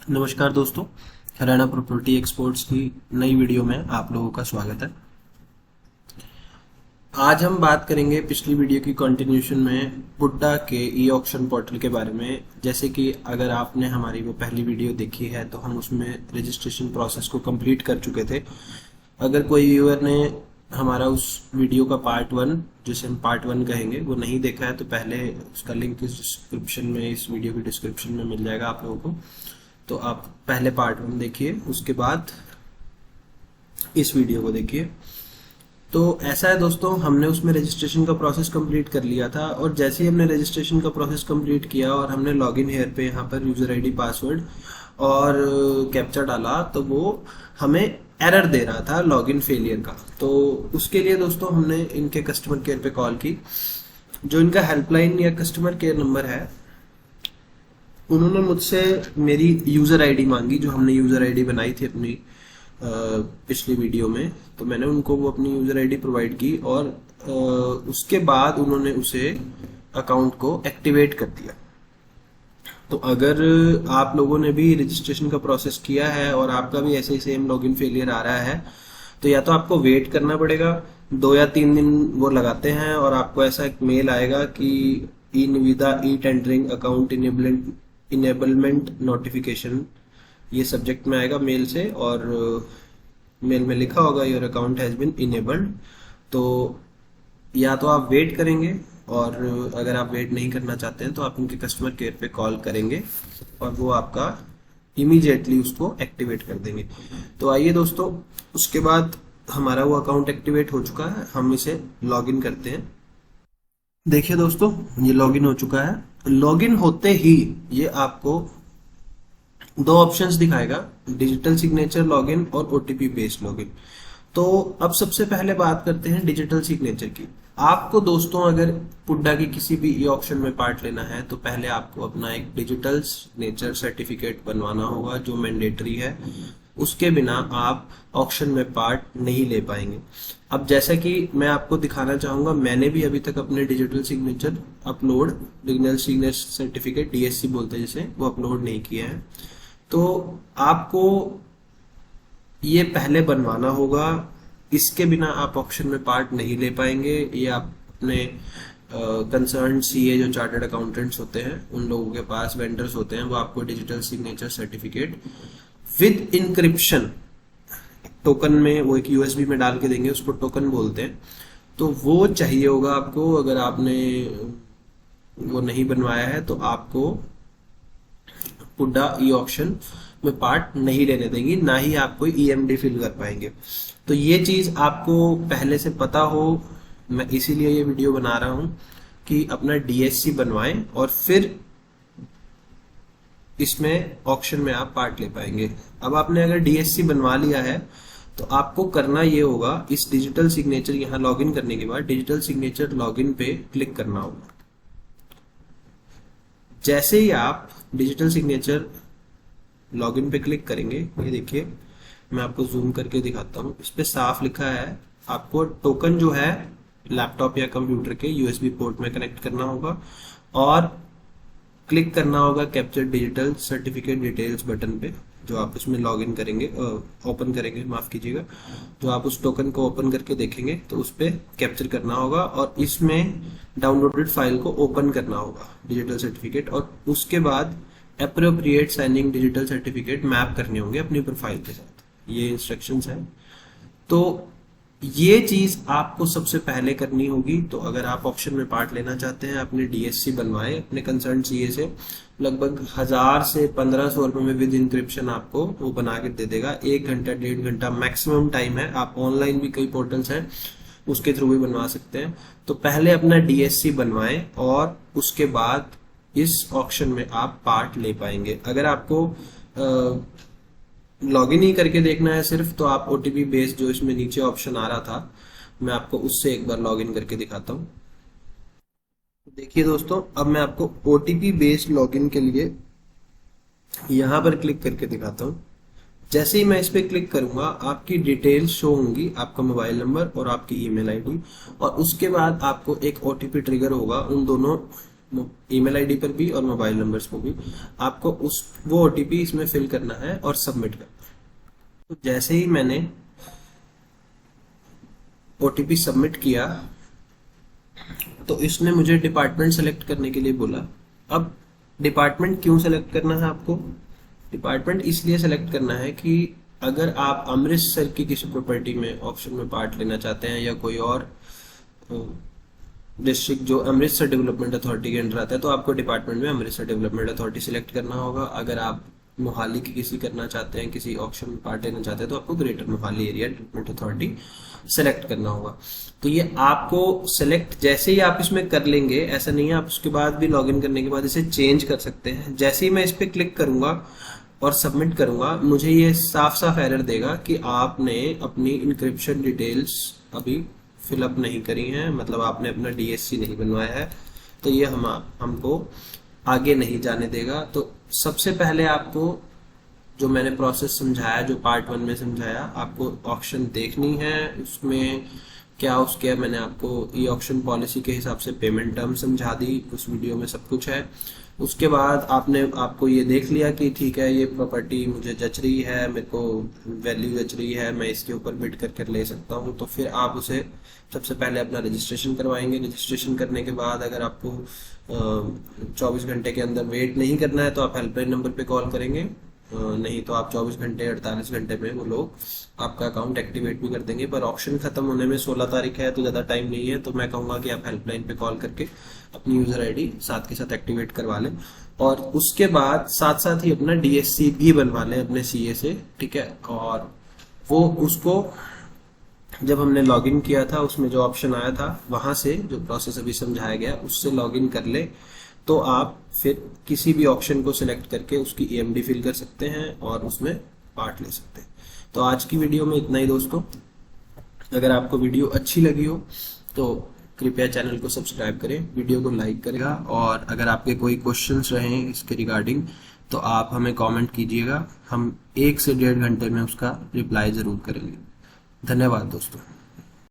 नमस्कार दोस्तों, Haryana property experts की नई वीडियो में आप लोगों का स्वागत है। आज हम बात करेंगे पिछली वीडियो की कंटिन्यूशन में पुड्डा के ई ऑक्शन पोर्टल के बारे में। जैसे कि अगर आपने हमारी वो पहली वीडियो देखी है तो हम उसमें रजिस्ट्रेशन प्रोसेस को कंप्लीट कर चुके थे। अगर कोई व्यूअर ने हमारा उस वीडियो का पार्ट वन, जिसे हम पार्ट वन कहेंगे, वो नहीं देखा है तो पहले उसका लिंक इस डिस्क्रिप्शन में, इस वीडियो की डिस्क्रिप्शन में मिल जाएगा आप लोगों को। तो आप पहले पार्ट वन देखिए, उसके बाद इस वीडियो को देखिए। तो ऐसा है दोस्तों, हमने उसमें रजिस्ट्रेशन का प्रोसेस कंप्लीट कर लिया था और जैसे ही हमने रजिस्ट्रेशन का प्रोसेस कंप्लीट किया और हमने लॉगिन हेयर पे यहाँ पर यूजर आईडी, पासवर्ड और कैप्चा डाला तो वो हमें एरर दे रहा था लॉगिन फेलियर का। तो उसके लिए दोस्तों हमने इनके कस्टमर केयर पे कॉल की। जो इनका हेल्पलाइन या कस्टमर केयर नंबर है, उन्होंने मुझसे मेरी यूजर आईडी मांगी, जो हमने यूजर आईडी बनाई थी अपनी पिछली वीडियो में। तो मैंने उनको वो अपनी यूजर आईडी प्रोवाइड की और उसके बाद उन्होंने उसे अकाउंट को एक्टिवेट कर दिया। तो अगर आप लोगों ने भी रजिस्ट्रेशन का प्रोसेस किया है और आपका भी ऐसे ही सेम लॉगिन फेलियर आ रहा है, तो या तो आपको वेट करना पड़ेगा, 2 या 3 दिन वो लगाते हैं और आपको ऐसा एक मेल आएगा कि ई निविदा e tendering account enablement notification, ये सब्जेक्ट में आएगा मेल से, और मेल में लिखा होगा your account has been enabled. तो या तो आप वेट करेंगे, और अगर आप वेट नहीं करना चाहते हैं तो आप उनके कस्टमर केयर पे कॉल करेंगे और वो आपका इमीडिएटली उसको एक्टिवेट कर देंगे। तो आइए दोस्तों, उसके बाद हमारा वो अकाउंट एक्टिवेट हो चुका है, हम इसे लॉगिन करते हैं। देखिए दोस्तों, ये लॉगिन हो चुका है। लॉगिन होते ही ये आपको 2 ऑप्शंस दिखाएगा, डिजिटल सिग्नेचर लॉगिन और ओटीपी बेस्ड लॉगिन। तो अब सबसे पहले बात करते हैं डिजिटल सिग्नेचर की। आपको दोस्तों अगर पुड्डा की किसी भी ई ऑक्शन में पार्ट लेना है तो पहले आपको अपना एक डिजिटल सिग्नेचर सर्टिफिकेट बनवाना होगा, जो मैंडेटरी है। उसके बिना आप ऑक्शन में पार्ट नहीं ले पाएंगे। अब जैसा कि मैं आपको दिखाना चाहूंगा, मैंने भी अभी तक अपने digital signature upload, digital signature certificate DSC बोलते हैं जिसे, वो अपलोड नहीं किया है। तो आपको ये पहले बनवाना होगा, इसके बिना आप ऑक्शन में पार्ट नहीं ले पाएंगे। ये आप अपने कंसर्न सीए, जो चार्टर्ड अकाउंटेंट्स होते हैं, उन लोगों के पास, वेंडर्स होते हैं, वो आपको digital signature certificate with encryption token में, वो एक यूएसबी में डाल के देंगे, उसको टोकन बोलते हैं। तो वो चाहिए होगा आपको। अगर आपने वो नहीं बनवाया है तो आपको पुड्डा ई ऑक्शन में पार्ट नहीं लेने देंगी, ना ही आप कोई ईएमडी फिल कर पाएंगे। तो ये चीज आपको पहले से पता हो, मैं इसीलिए ये वीडियो बना रहा हूं कि अपना डीएससी बनवाएं और फिर इसमें ऑक्शन में आप पार्ट ले पाएंगे। अब आपने अगर डीएससी बनवा लिया है तो आपको करना ये होगा, इस डिजिटल सिग्नेचर, यहां लॉगिन करने के बाद डिजिटल सिग्नेचर लॉगिन पे क्लिक करना होगा। जैसे ही आप डिजिटल सिग्नेचर लॉगिन पे क्लिक करेंगे, ये देखिए, मैं आपको जूम करके दिखाता हूँ, इस पे साफ लिखा है आपको टोकन जो है लैपटॉप या कंप्यूटर के यूएसबी पोर्ट में कनेक्ट करना होगा और क्लिक करना होगा capture digital certificate details button पे, जो आप उसमें लॉगिन करेंगे, ओपन करेंगे, माफ कीजिएगा, जो आप उस टोकन को ओपन करके देखेंगे तो उस पे कैप्चर करना होगा और इसमें डाउनलोडेड फाइल को ओपन करना होगा डिजिटल सर्टिफिकेट, और उसके बाद appropriate signing digital certificate map करने होंगे अपनी प्रोफाइल के साथ। ये इंस्ट्रक्शंस हैं। तो ये चीज आपको सबसे पहले करनी होगी। तो अगर आप ऑप्शन में पार्ट लेना चाहते हैं, अपने डीएससी बनवाए अपने कंसर्न सीए से, लगभग 1000 से 1500 रुपए में विद इंक्रिप्शन आपको वो बना के दे देगा। 1 घंटा 1.5 घंटा मैक्सिमम टाइम है। आप ऑनलाइन भी कई पोर्टल्स हैं, उसके थ्रू भी बनवा सकते हैं। तो पहले अपना डीएससी बनवाएं और उसके बाद इस ऑक्शन में आप पार्ट ले पाएंगे। अगर आपको लॉगिन ही करके देखना है सिर्फ, तो आप ओटीपी बेस्ड, जो इसमें नीचे ऑप्शन आ रहा था, मैं आपको उससे एक बार लॉगिन करके दिखाता हूँ। देखिए दोस्तों, अब मैं आपको ओटीपी बेस्ड लॉगिन के लिए यहां पर क्लिक करके दिखाता हूँ। जैसे ही मैं इस पे क्लिक करूंगा, आपकी डिटेल्स शो होंगी, आपका मोबाइल नंबर और आपकी ईमेल आईडी, और उसके बाद आपको एक ओटीपी ट्रिगर होगा उन दोनों ईमेल आईडी पर भी और मोबाइल नंबर्स पर भी आपको वो ओटीपी इसमें फिल करना है और सबमिट करना है। तो जैसे ही मैंने ओटीपी सबमिट किया तो इसने मुझे डिपार्टमेंट सेलेक्ट करने के लिए बोला। अब डिपार्टमेंट क्यों सेलेक्ट करना है आपको? डिपार्टमेंट इसलिए सेलेक्ट करना है कि अगर आप अमृतसर की किसी प्रॉपर्टी में ऑक्शन में पार्ट लेना चाहते हैं या कोई और डिस्ट्रिक्ट जो अमृतसर डेवलपमेंट अथॉरिटी के अंडर आता है तो आपको डिपार्टमेंट में अमृतसर डेवलपमेंट अथॉरिटी सिलेक्ट करना होगा। अगर आप मोहाली की किसी करना चाहते हैं, किसी ऑक्शन में पार्ट लेना चाहते हैं तो आपको greater Mohali area development authority select करना होगा। तो ये आपको सेलेक्ट जैसे ही आप इसमें कर लेंगे, ऐसा नहीं है आप उसके बाद भी लॉगिन करने के बाद इसे चेंज कर सकते हैं। जैसे ही मैं इस पर क्लिक करूंगा और सबमिट करूंगा, मुझे ये साफ साफ एरर देगा कि आपने अपनी इंक्रिप्शन डिटेल्स अभी फिलअप नहीं करी हैं, मतलब आपने अपना डीएससी नहीं बनवाया है, तो ये हमको आगे नहीं जाने देगा। तो सबसे पहले आपको जो मैंने प्रोसेस समझाया, जो पार्ट 1 में समझाया, आपको ऑक्शन देखनी है, उसमें क्या उसके मैंने आपको ई ऑक्शन पॉलिसी के हिसाब से पेमेंट टर्म समझा दी, उस वीडियो में सब कुछ है। उसके बाद आपको ये देख लिया कि ठीक है ये प्रॉपर्टी मुझे जच रही है, मेरे को वैल्यू जच रही है, मैं इसके ऊपर बिड करके ले सकता हूँ, तो फिर आप उसे सबसे पहले अपना रजिस्ट्रेशन करवाएंगे। रजिस्ट्रेशन करने के बाद अगर आपको 24 घंटे के अंदर वेट नहीं करना है तो आप हेल्पलाइन नंबर पे कॉल करेंगे, नहीं तो आप 24 घंटे 48 घंटे में वो लोग आपका अकाउंट एक्टिवेट भी कर देंगे। पर ऑप्शन खत्म होने में 16 तारीख है तो ज़्यादा टाइम नहीं है, तो मैं कहूँगा कि आप हेल्पलाइन पे कॉल करके अपनी यूज़र आईडी साथ के साथ एक्टिवेट करवा लें और उसके बाद साथ साथ ही अपना डीएससी भी बनवा लें अपने सीए से, ठीक है। और वो उसको जब हमने लॉगिन किया था उसमें जो ऑप्शन आया था वहां से जो प्रोसेस अभी समझाया गया उससे लॉगिन कर ले तो आप फिर किसी भी ऑप्शन को सिलेक्ट करके उसकी ईएमडी फिल कर सकते हैं और उसमें पार्ट ले सकते हैं। तो आज की वीडियो में इतना ही दोस्तों। अगर आपको वीडियो अच्छी लगी हो तो कृपया चैनल को सब्सक्राइब करें, वीडियो को लाइक करेगा और अगर आपके कोई क्वेश्चंस रहें इसके रिगार्डिंग तो आप हमें कमेंट कीजिएगा, हम 1 से 1.5 घंटे में उसका रिप्लाई जरूर करेंगे। धन्यवाद दोस्तों।